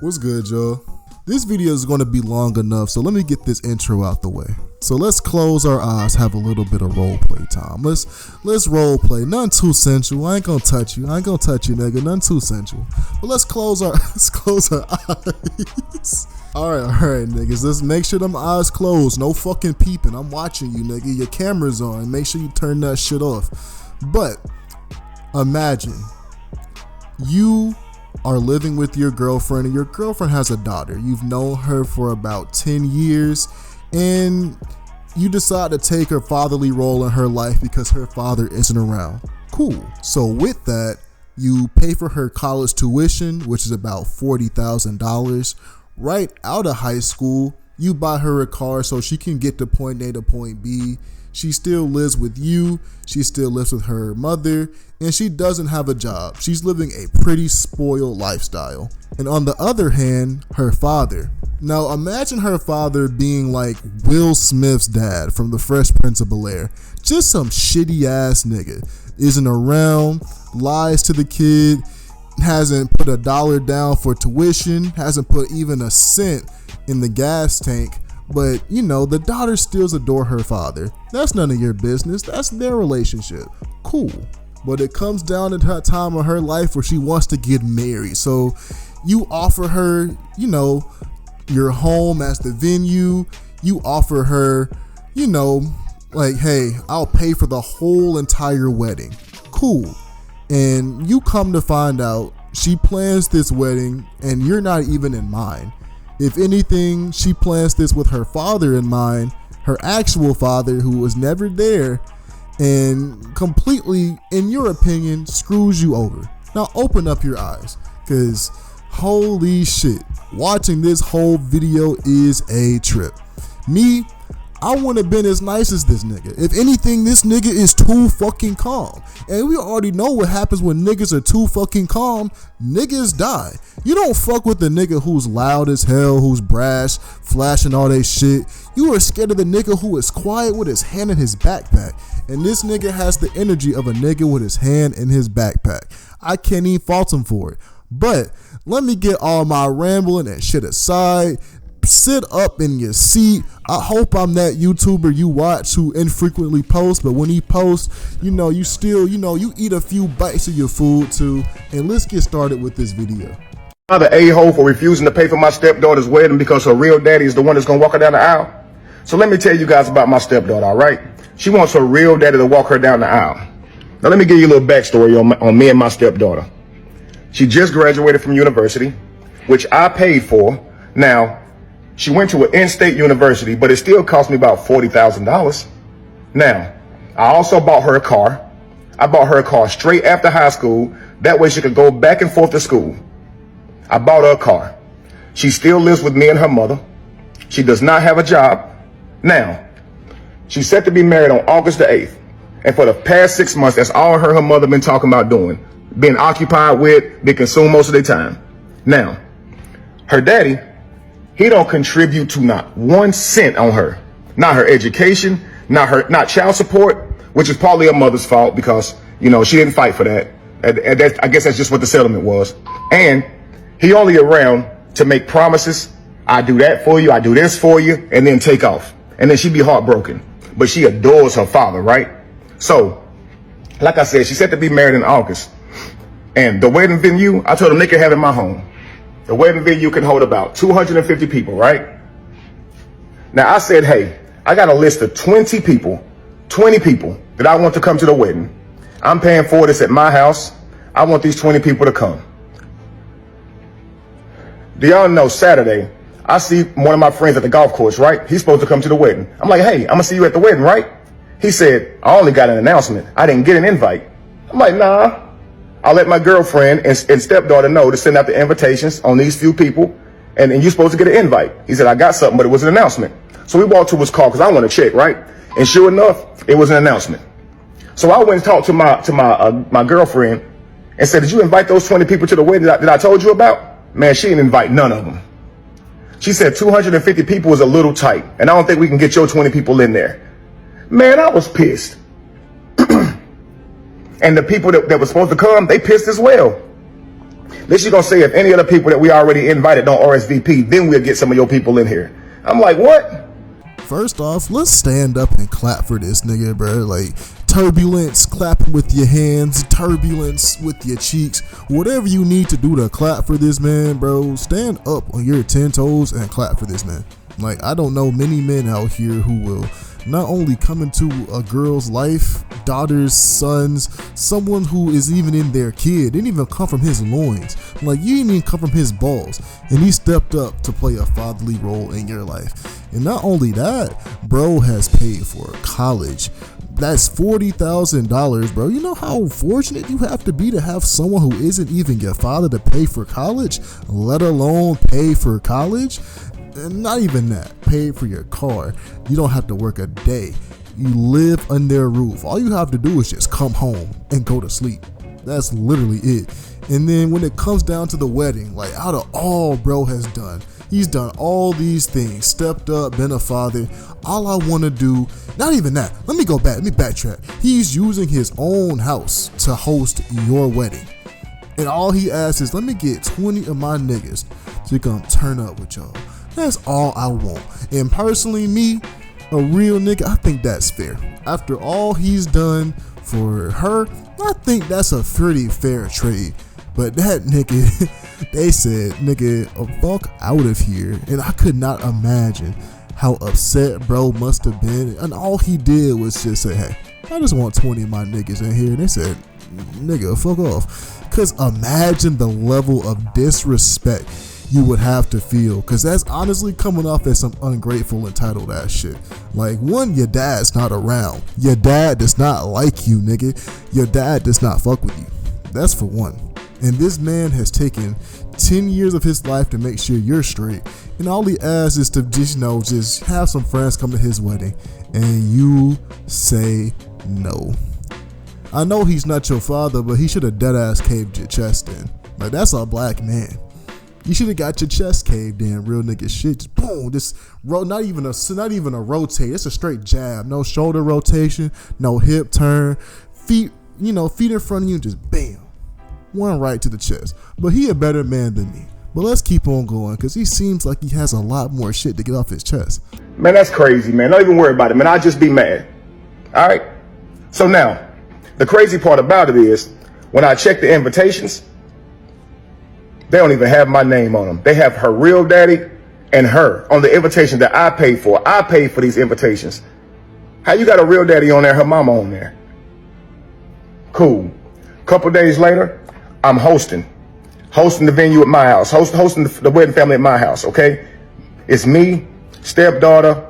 What's good, y'all? This video is going to be long enough, so let me get this intro out the way. So let's close our eyes, have a little bit of role play time. Let's role play. Nothing too sensual. I ain't gonna touch you. Nigga. Nothing too sensual. But let's close our eyes. All right, niggas. Let's make sure them eyes closed. No fucking peeping. I'm watching you, nigga. Your camera's on. Make sure you turn that shit off. But imagine you are living with your girlfriend, and your girlfriend has a daughter. You've known her for about 10 years, and you decide to take her fatherly role in her life because her father isn't around. Cool. So with that, you pay for her college tuition, which is about $40,000. Right out of high school, you buy her a car so she can get to point A to point B. She still lives with you, she still lives with her mother, and she doesn't have a job. She's living a pretty spoiled lifestyle. And on the other hand, her father. Now imagine her father being like Will Smith's dad from The Fresh Prince of Bel-Air. Just some shitty ass nigga. Isn't around, lies to the kid, hasn't put $1 down for tuition, hasn't put even a cent in the gas tank. But, you know, the daughter still adore her father. That's none of your business. That's their relationship. Cool. But it comes down to that time of her life where she wants to get married. So you offer her, you know, your home as the venue. You offer her, you know, like, hey, I'll pay for the whole entire wedding. Cool. And you come to find out she plans this wedding and you're not even in mind. If anything, she plans this with her father in mind, her actual father who was never there, and completely, in your opinion, screws you over. Now open up your eyes, because holy shit, watching this whole video is a trip. Me, I wouldn't have been as nice as this nigga. If anything, this nigga is too fucking calm. And we already know what happens when niggas are too fucking calm. Niggas die. You don't fuck with the nigga who's loud as hell, who's brash, flashing all that shit. You are scared of the nigga who is quiet with his hand in his backpack. And this nigga has the energy of a nigga with his hand in his backpack. I can't even fault him for it. But let me get all my rambling and shit aside. Sit up in your seat. I hope I'm that YouTuber you watch who infrequently posts, but when he posts, you know, you still, you know, you eat a few bites of your food too. And let's get started with this video. The a-hole for refusing to pay for my stepdaughter's wedding because her real daddy is the one that's gonna walk her down the aisle. So let me tell you guys about my stepdaughter, all right? She wants her real daddy to walk her down the aisle. Now let me give you a little backstory on me and my stepdaughter. She just graduated from university, which I paid for. Now, she went to an in-state university, but it still cost me about $40,000. Now, I also bought her a car. I bought her a car straight after high school. That way she could go back and forth to school. I bought her a car. She still lives with me and her mother. She does not have a job. Now, she's set to be married on August the 8th. And for the past 6 months, that's all her and her mother been talking about doing. Being occupied with, being consumed most of their time. Now, her daddy, he don't contribute to not 1 cent on her. Not her education, not child support, which is partly her mother's fault because, you know, she didn't fight for that. And I guess that's just what the settlement was. And he only around to make promises. I do that for you, I do this for you, and then take off. And then she'd be heartbroken. But she adores her father, right? So, like I said, she's set to be married in August. And the wedding venue, I told them they could have it in my home. The wedding venue can hold about 250 people, right? Now I said, hey, I got a list of 20 people that I want to come to the wedding. I'm paying for this at my house. I want these 20 people to come. Do y'all know Saturday, I see one of my friends at the golf course, right? He's supposed to come to the wedding. I'm like, hey, I'm gonna see you at the wedding, right? He said, I only got an announcement. I didn't get an invite. I'm like, nah. I'll let my girlfriend and stepdaughter know to send out the invitations on these few people, and you're supposed to get an invite. He said, I got something, but it was an announcement. So we walked to his car because I want to check, right? And sure enough, it was an announcement. So I went and talked to my girlfriend and said, did you invite those 20 people to the wedding that I told you about? Man, she didn't invite none of them. She said 250 people is a little tight, and I don't think we can get your 20 people in there. Man, I was pissed. And the people that were supposed to come, they pissed as well. At least you're going to say if any other people that we already invited don't RSVP, then we'll get some of your people in here. I'm like, what? First off, let's stand up and clap for this nigga, bro. Like, turbulence, clapping with your hands, turbulence with your cheeks, whatever you need to do to clap for this man, bro. Stand up on your 10 toes and clap for this man. Like, I don't know many men out here who will not only come into a girl's life, daughters, sons, someone who is even in their kid, didn't even come from his loins. Like, you didn't even come from his balls. And he stepped up to play a fatherly role in your life. And not only that, bro has paid for college. That's $40,000, bro. You know how fortunate you have to be to have someone who isn't even your father to pay for college, let alone pay for college? And not even that, pay for your car. You don't have to work a day. You live under their roof. All you have to do is just come home and go to sleep. That's literally it. And then when it comes down to the wedding, like, out of all bro has done, he's done all these things, stepped up, been a father. All I want to do, not even that. Let me backtrack. He's using his own house to host your wedding. And all he asks is, let me get 20 of my niggas to come turn up with y'all. That's all I want. And personally, me, a real nigga, I think that's fair. After all he's done for her, I think that's a pretty fair trade. But that nigga, they said, nigga, fuck out of here. And I could not imagine how upset bro must have been. And all he did was just say, hey, I just want 20 of my niggas in here. And they said, nigga, fuck off. Because imagine the level of disrespect you would have to feel, because that's honestly coming off as some ungrateful, entitled ass shit. Like, one, your dad's not around. Your dad does not like you, nigga. Your dad does not fuck with you. That's for one. And this man has taken 10 years of his life to make sure you're straight, and all he asks is to just have some friends come to his wedding, and you say no. I know he's not your father, but he should have dead ass caved your chest in. Like, that's a black man. You should have got your chest caved in, real nigga shit. Just boom, not even a rotate. It's a straight jab. No shoulder rotation, no hip turn. Feet in front of you, just bam. One right to the chest. But he a better man than me. But let's keep on going, because he seems like he has a lot more shit to get off his chest. Man, that's crazy, man. Don't even worry about it, man. I'll just be mad. All right? So now, the crazy part about it is, when I check the invitations, they don't even have my name on them. They have her real daddy and her on the invitation that I paid for. I paid for these invitations. How you got a real daddy on there, her mama on there? Cool. Couple days later, I'm hosting the venue at my house, hosting the wedding family at my house, okay? It's me, stepdaughter,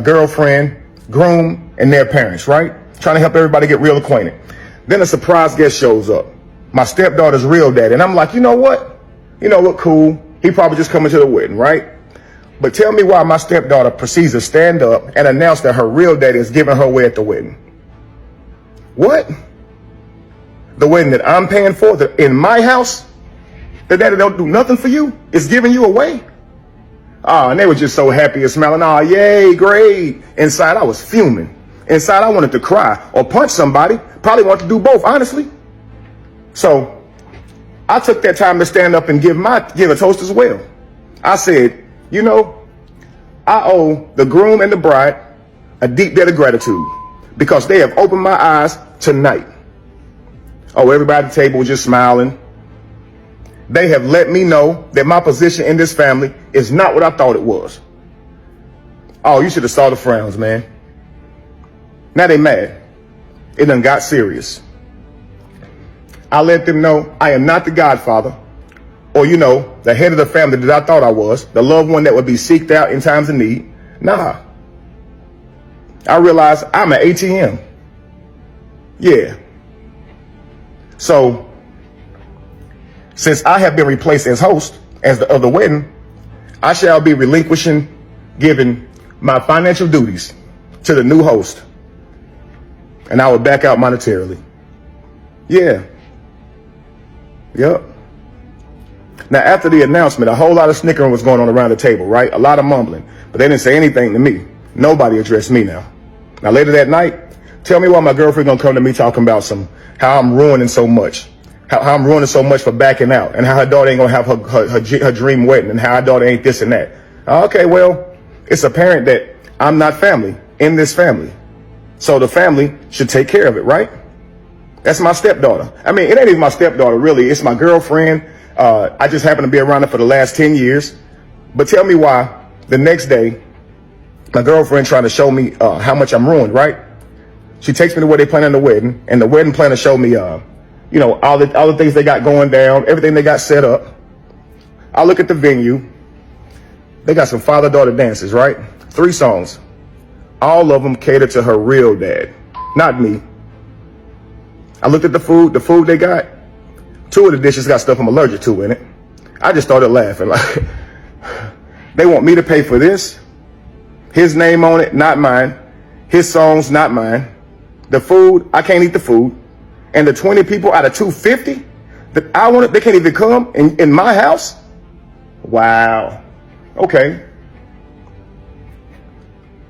girlfriend, groom, and their parents, right? Trying to help everybody get real acquainted. Then a surprise guest shows up, my stepdaughter's real daddy. And I'm like, you know what? Cool. He probably just coming to the wedding, right? But tell me why my stepdaughter proceeds to stand up and announce that her real daddy is giving her away at the wedding. What? The wedding that I'm paying for, in my house, the daddy don't do nothing for you, is giving you away? Oh, and they were just so happy and smiling. Oh, yay, great. Inside, I was fuming. Inside, I wanted to cry or punch somebody. Probably wanted to do both, honestly. So I took that time to stand up and give a toast as well. I said, I owe the groom and the bride a deep debt of gratitude because they have opened my eyes tonight. Oh, everybody at the table was just smiling. They have let me know that my position in this family is not what I thought it was. Oh, you should have saw the frowns, man. Now they mad. It done got serious. I let them know I am not the godfather or, the head of the family that I thought I was, the loved one that would be seeked out in times of need. Nah. I realized I'm an ATM. Yeah. So, since I have been replaced as host of the wedding, I shall be giving my financial duties to the new host. And I will back out monetarily. Yeah. Yep. Now, after the announcement, a whole lot of snickering was going on around the table, right? A lot of mumbling, but they didn't say anything to me. Nobody addressed me now. Now, later that night, tell me why my girlfriend gonna come to me talking about how I'm ruining so much. how I'm ruining so much for backing out, and how her daughter ain't gonna have her dream wedding, and how her daughter ain't this and that. Okay, well, it's apparent that I'm not family in this family. So the family should take care of it, right? That's my stepdaughter. I mean, it ain't even my stepdaughter, really. It's my girlfriend. I just happen to be around her for the last 10 years. But tell me why the next day, my girlfriend trying to show me how much I'm ruined, right? She takes me to where they planning the wedding, and the wedding planner showed me, you know, all the things they got going down, everything they got set up. I look at the venue. They got some father-daughter dances, right? 3 songs. All of them cater to her real dad, not me. I looked at the food they got. 2 of the dishes got stuff I'm allergic to in it. I just started laughing. Like, they want me to pay for this? His name on it, not mine. His songs, not mine. The food, I can't eat the food. And the 20 people out of 250 that I wanted, they can't even come in my house? Wow. Okay.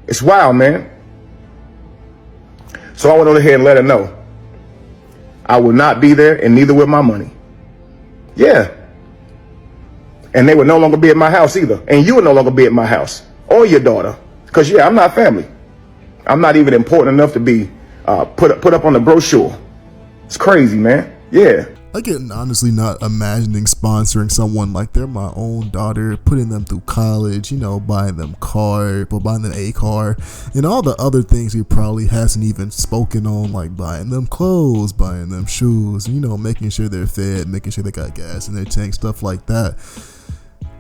It's wild, man. So I went on ahead and let her know I will not be there, and neither will my money. Yeah. And they would no longer be at my house either. And you would no longer be at my house or your daughter. Because, yeah, I'm not family. I'm not even important enough to be put up on the brochure. It's crazy, man. Yeah. I can honestly not imagining sponsoring someone like they're my own daughter, putting them through college, you know, buying them buying them a car, and all the other things he probably hasn't even spoken on, like buying them clothes, buying them shoes, you know, making sure they're fed, making sure they got gas in their tank, stuff like that.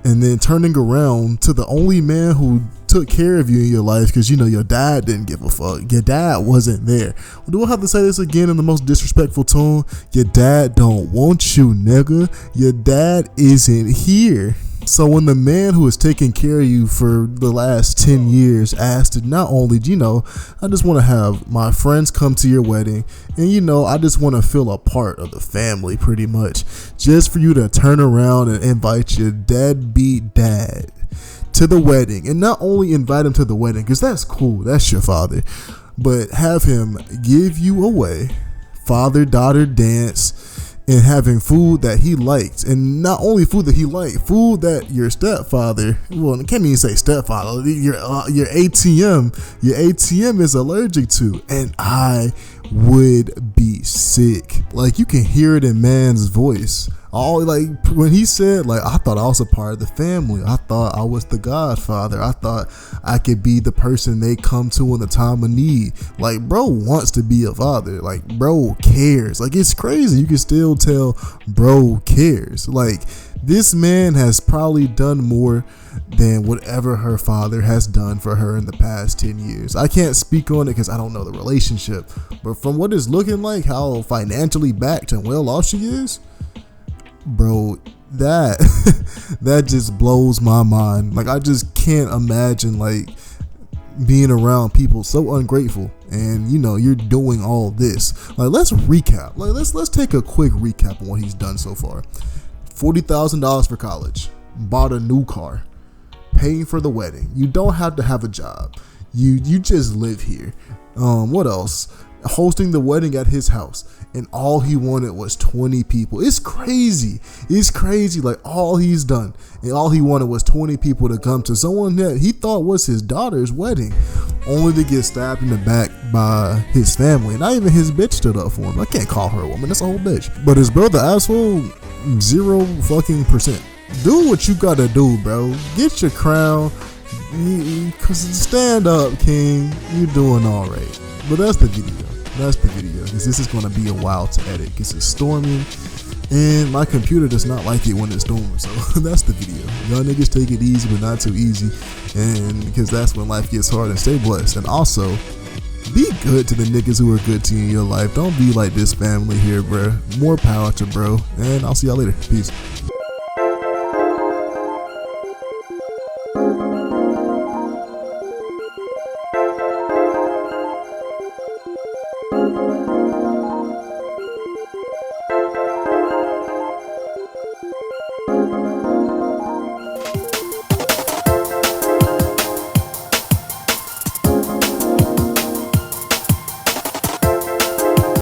And then turning around to the only man who took care of you in your life, because you know your dad didn't give a fuck. Your dad wasn't there. Do I have to say this again in the most disrespectful tone? Your dad don't want you, nigga. Your dad isn't here. So when the man who has taken care of you for the last 10 years asked to not only, you know, I just want to have my friends come to your wedding, and you know, I just want to feel a part of the family pretty much, just for you to turn around and invite your deadbeat dad to the wedding, and not only invite him to the wedding, because that's cool, that's your father, but have him give you away, father-daughter dance, and having food that he liked, and not only food that he liked, food that your stepfather, well, I can't even say stepfather, your ATM is allergic to, and I would be sick. Like, you can hear it in man's voice. All, like, when he said, like, I thought I was a part of the family. I thought I was the godfather. I thought I could be the person they come to in the time of need. Like, bro wants to be a father. Like, bro cares. Like, it's crazy. You can still tell bro cares. Like, this man has probably done more than whatever her father has done for her in the past 10 years. I can't speak on it because I don't know the relationship. But from what it's looking like, how financially backed and well off she is, bro, that just blows my mind. Like, I just can't imagine, like, being around people so ungrateful, and you know, you're doing all this. Like, let's recap. Like, let's take a quick recap on what he's done so far. $40,000 for college, bought a new car, paying for the wedding. You don't have to have a job. You just live here. What else? Hosting the wedding at his house, and all he wanted was 20 people. It's crazy. It's crazy. Like, all he's done, and all he wanted was 20 people to come to someone that he thought was his daughter's wedding, only to get stabbed in the back by his family. Not even his bitch stood up for him. I can't call her a woman. That's a whole bitch. But his brother, asshole, 0%. Do what you gotta do, bro. Get your crown. Cause stand up, king. You're doing all right. But that's the video. That's the video, because this is going to be a while to edit because it's storming and my computer does not like it when it's storming. So that's the video. Y'all niggas take it easy, but not too easy, and because that's when life gets hard. And stay blessed, and also be good to the niggas who are good to you in your life. Don't be like this family here, bro. More power to bro, and I'll see y'all later. Peace.